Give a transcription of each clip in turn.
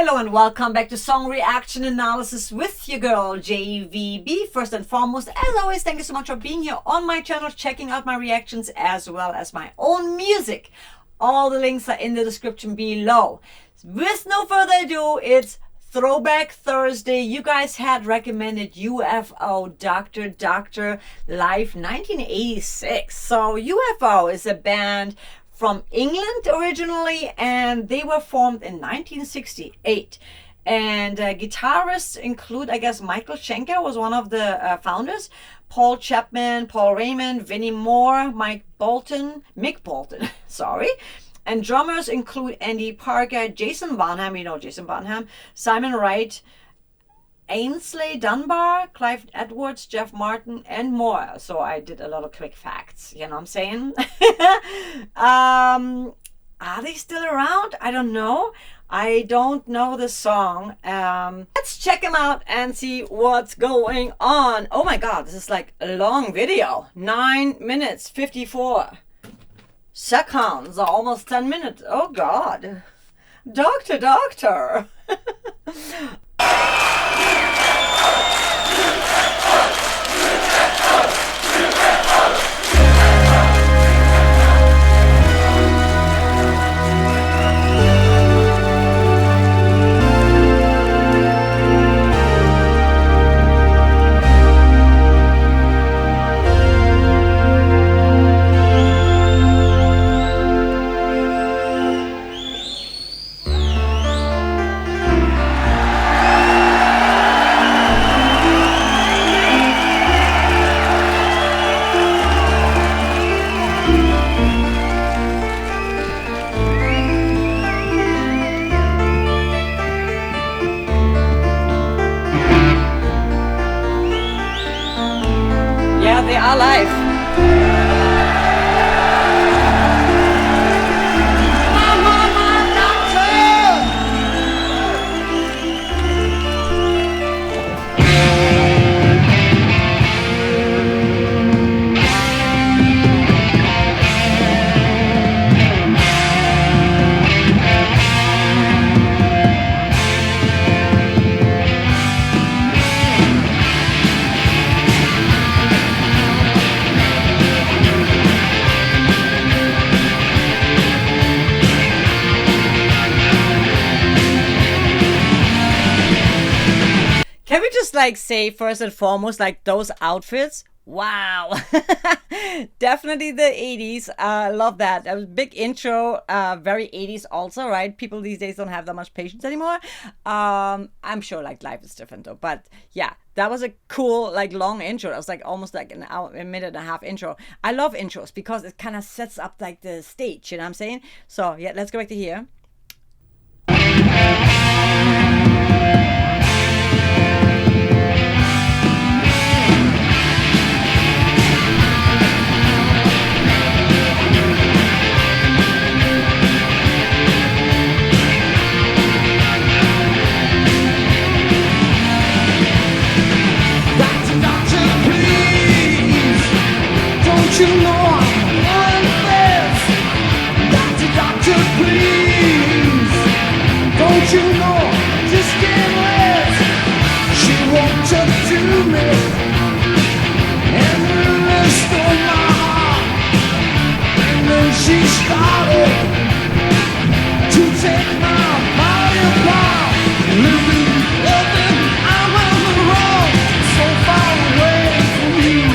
Hello and welcome back to Song Reaction Analysis with your girl JVB. First and foremost, as always, thank you so much for being here on my channel, checking out my reactions as well as my own music. All the links are in the description below. With no further ado, it's Throwback Thursday. You guys had recommended UFO Doctor Live 1986. So UFO is a band from England originally, and they were formed in 1968. And guitarists include, I guess, Michael Schenker was one of the founders, Paul Chapman, Paul Raymond, Vinnie Moore, Mick Bolton, sorry. And drummers include Andy Parker, Jason Bonham, you know Jason Bonham, Simon Wright, Ainsley Dunbar, Clive Edwards, Jeff Martin, and more. So I did a lot of quick facts, you know what I'm saying? Are they still around? I don't know. I don't know the song. Let's check them out and see what's going on. Oh my god, this is like a long video. 9 minutes, 54 seconds, almost 10 minutes. Oh god. Doctor. They are live. Can we just like say first and foremost, like those outfits? Wow. Definitely the 80s. Love that. That was a big intro. Very 80s also, right? People these days don't have that much patience anymore. I'm sure like life is different though. But yeah, that was a cool like long intro. It was like almost like an hour, a minute and a half intro. I love intros because it kind of sets up like the stage, you know what I'm saying? So yeah, let's go back to here. You know I'm one of this. Doctor, please. Don't you know I just can't live? She walked up to me and really stole my heart. And then she started to take my body apart. Living, I'm on the road, so far away from you.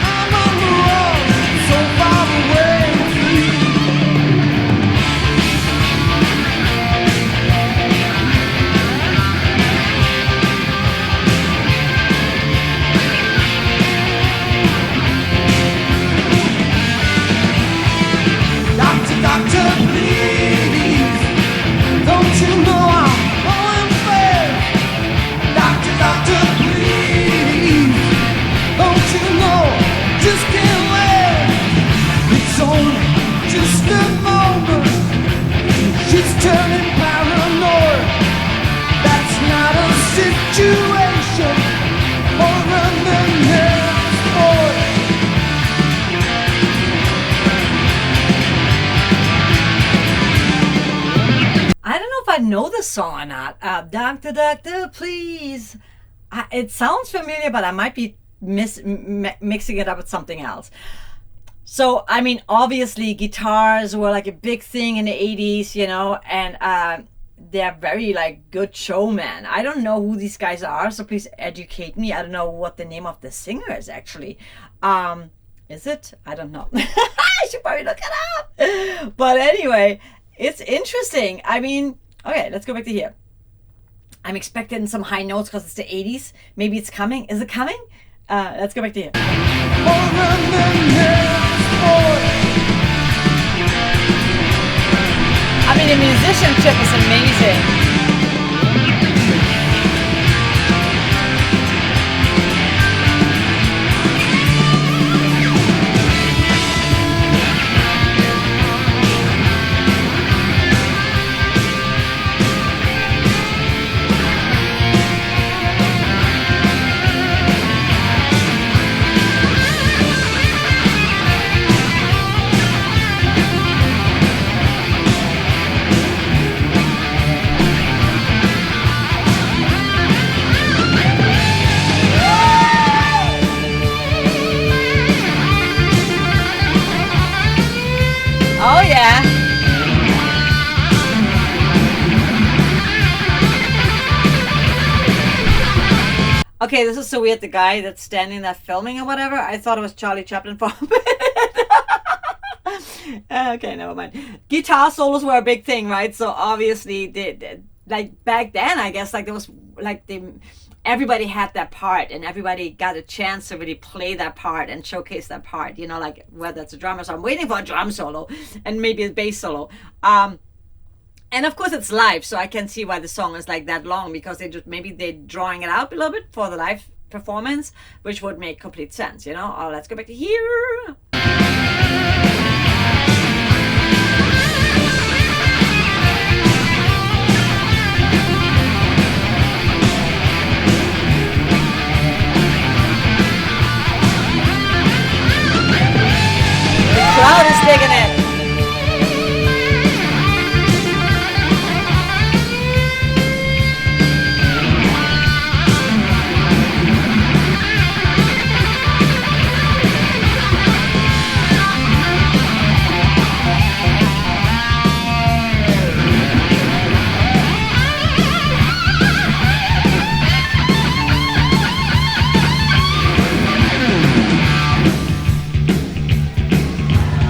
I'm on the road, so far away from you. I know this song or not. Doctor, Doctor, please. It sounds familiar, but I might be mixing it up with something else. So, I mean, obviously guitars were like a big thing in the 80s, you know, and they're very like good showmen. I don't know who these guys are, so please educate me. I don't know what the name of the singer is actually. Is it? I don't know. I should probably look it up. But anyway, it's interesting. I mean, okay, let's go back to here. I'm expecting some high notes because it's the 80s. Maybe it's coming. Is it coming? Let's go back to here. I mean, the musicianship is amazing. Oh yeah. Okay, this is so weird. The guy that's standing there filming or whatever, I thought it was Charlie Chaplin for a minute. Okay, never mind. Guitar solos were a big thing, right? So obviously, like back then, I guess, like there was like everybody had that part, and everybody got a chance to really play that part and showcase that part, you know, like whether it's a drummer. So I'm waiting for a drum solo and maybe a bass solo. And of course it's live, so I can see why the song is like that long, because maybe they're drawing it out a little bit for the live performance, which would make complete sense, you know. Oh, let's go back to here. Crowd is digging it.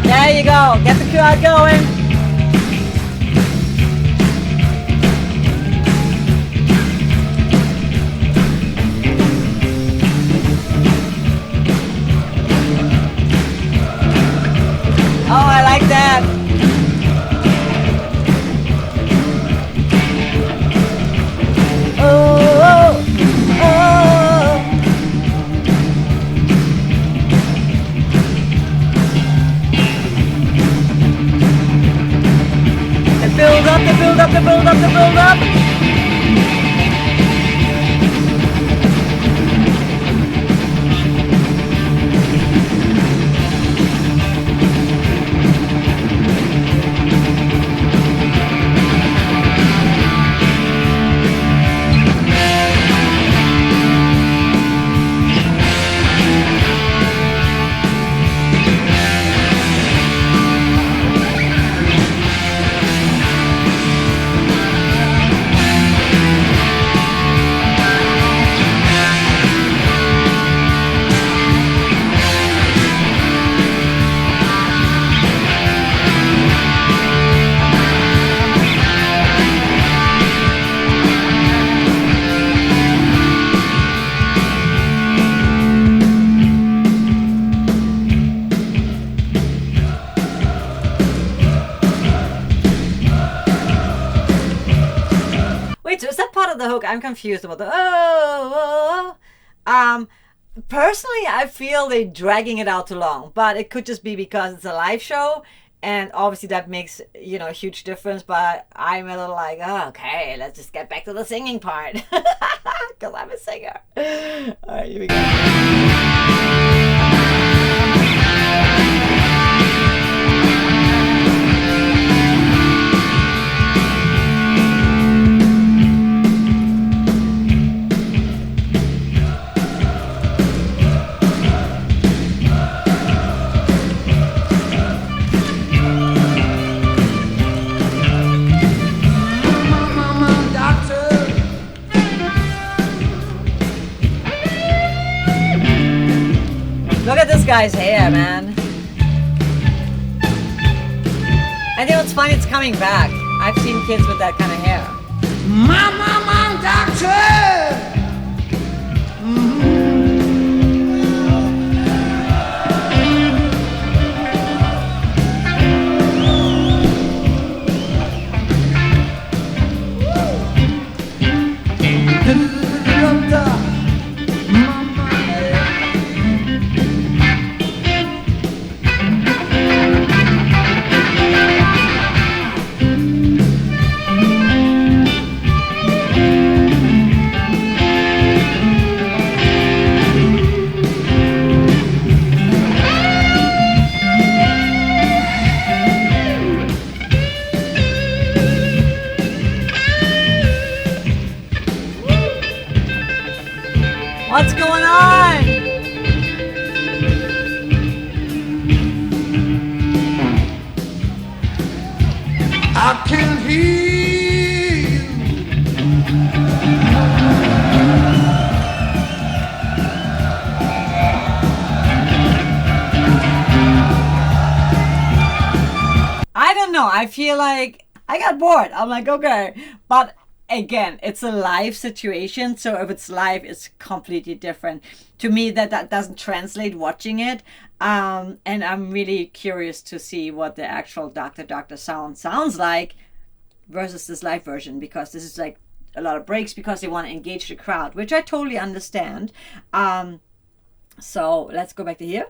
There you go. Get the crowd going. Oh, I like that. Oh, oh, oh. The build up, the build up, the build up, the build up. Wait, so is that part of the hook? I'm confused about the personally, I feel they're dragging it out too long, but it could just be because it's a live show, and obviously that makes, you know, a huge difference. But I'm a little like, oh, okay, let's just get back to the singing part, because I'm a singer. All right, here we go. guy's hair, man. I think what's funny, it's coming back. I've seen kids with that kind of hair. My doctor. What's going on? I can hear you. I don't know. I feel like I got bored. I'm like, okay. But again, it's a live situation. So if it's live, it's completely different. To me, that doesn't translate watching it. And I'm really curious to see what the actual Doctor sounds like versus this live version, because this is like a lot of breaks because they want to engage the crowd, which I totally understand. So let's go back to here.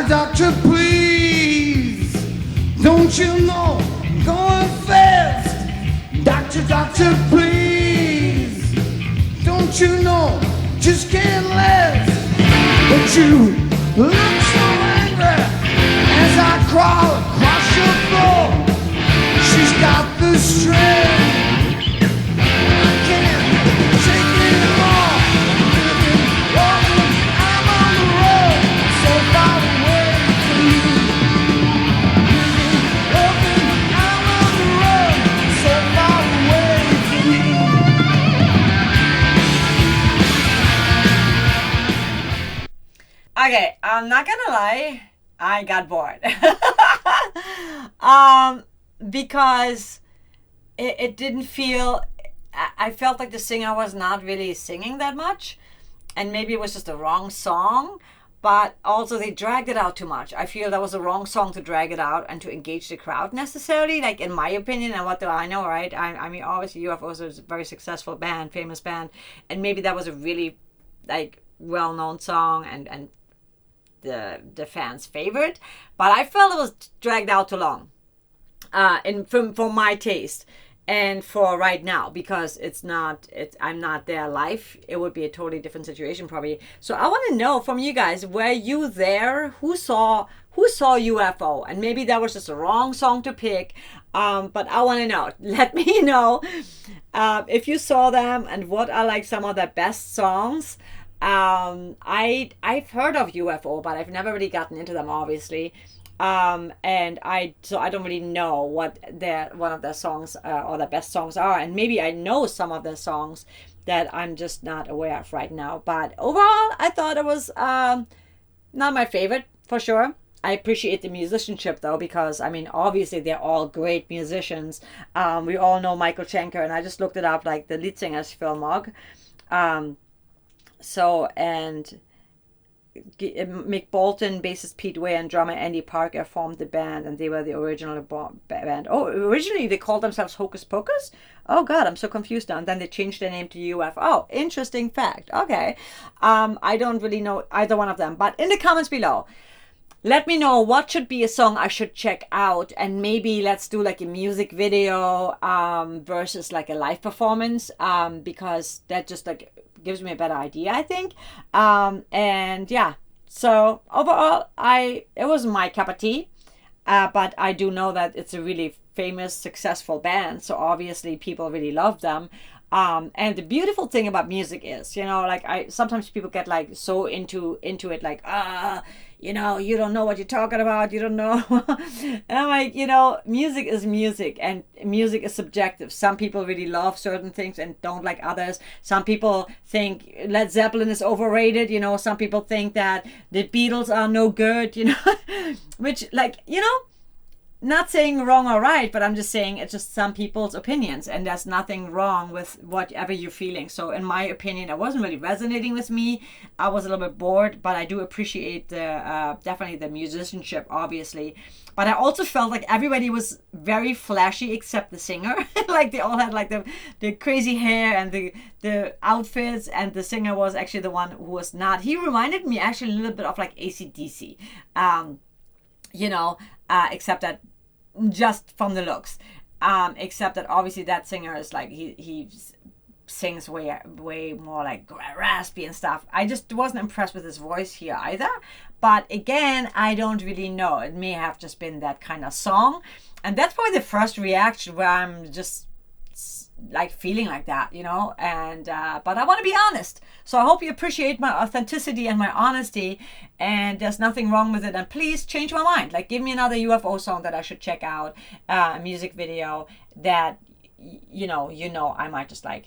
Doctor, please, don't you know I'm going fast? Doctor, please, don't you know just can't last? But you look so angry as I crawl across your floor. She's got the strength, I can't take it anymore. I'm on the road, so far away from you. I'm on the road, so far away from you. Okay, I'm not gonna lie, I got bored. Because it didn't feel, I felt like the singer was not really singing that much, and maybe it was just the wrong song, but also they dragged it out too much. I feel that was the wrong song to drag it out and to engage the crowd necessarily, like in my opinion. And what do I know, right? I mean, obviously UFO is a very successful band, famous band, and maybe that was a really like well-known song and the fans' favorite, but I felt it was dragged out too long, for my taste. And for right now, because I'm not there live, it would be a totally different situation probably. So I want to know from you guys, were you there? Who saw UFO? And maybe that was just a wrong song to pick. But I want to know. Let me know if you saw them and what are like some of their best songs. I've heard of UFO, but I've never really gotten into them, obviously. And I don't really know what one of their songs or their best songs are, and maybe I know some of their songs that I'm just not aware of right now. But overall, I thought it was not my favorite for sure. I appreciate the musicianship though, because I mean, obviously they're all great musicians. We all know Michael Schenker, and I just looked it up, like the lead singer's Phil Mogg. And Mick Bolton, bassist Pete Way, and drummer Andy Parker formed the band, and they were the original band. Oh, originally they called themselves Hocus Pocus? Oh God, I'm so confused now. And then they changed their name to UFO. Oh, interesting fact. Okay. I don't really know either one of them, but in the comments below, let me know what should be a song I should check out, and maybe let's do like a music video versus like a live performance, because that just like gives me a better idea, I think. And yeah, so overall, it wasn't my cup of tea, but I do know that it's a really famous, successful band, so obviously people really love them. And the beautiful thing about music is, like sometimes people get like so into it, like, you don't know what you're talking about, you don't know. And I'm like, music is music, and music is subjective. Some people really love certain things and don't like others. Some people think Led Zeppelin is overrated, some people think that the Beatles are no good, which, like, not saying wrong or right, but I'm just saying it's just some people's opinions, and there's nothing wrong with whatever you're feeling. So in my opinion, it wasn't really resonating with me. I was a little bit bored, but I do appreciate definitely the musicianship, obviously. But I also felt like everybody was very flashy except the singer. Like they all had like the crazy hair and the outfits, and the singer was actually the one who was not. He reminded me actually a little bit of like AC/DC, except that just from the looks, except that obviously that singer is like he sings way more like raspy and stuff. I just wasn't impressed with his voice here either, but again, I don't really know. It may have just been that kind of song, and that's probably the first reaction where I'm just like feeling like that, and but I want to be honest, so I hope you appreciate my authenticity and my honesty, and there's nothing wrong with it. And please change my mind, like give me another UFO song that I should check out, a music video that I might just like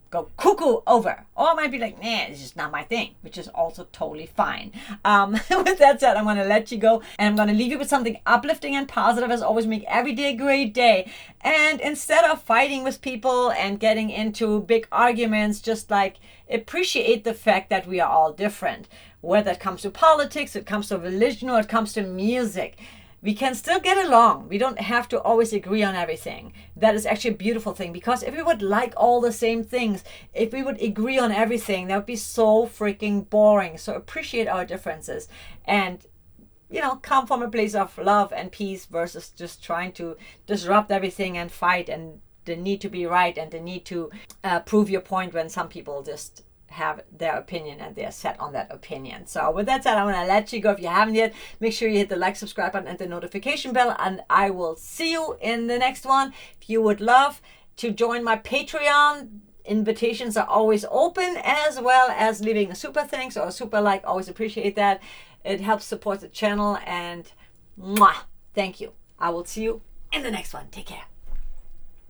go cuckoo over, or I might be like, nah, it's just not my thing, which is also totally fine. With that said, I'm going to let you go, and I'm going to leave you with something uplifting and positive, as always. Make every day a great day, and instead of fighting with people and getting into big arguments, just like appreciate the fact that we are all different, whether it comes to politics, it comes to religion, or it comes to music. We can still get along. We don't have to always agree on everything. That is actually a beautiful thing, because if we would like all the same things, if we would agree on everything, that would be so freaking boring. So appreciate our differences, and come from a place of love and peace, versus just trying to disrupt everything and fight, and the need to be right and the need to prove your point, when some people just have their opinion and they're set on that opinion. So with that said, I'm going to let you go. If you haven't yet, make sure you hit the like, subscribe button, and the notification bell, and I will see you in the next one. If you would love to join my Patreon, invitations are always open, as well as leaving a super thanks or a super like. Always appreciate that. It helps support the channel, and thank you. I will see you in the next one. Take care.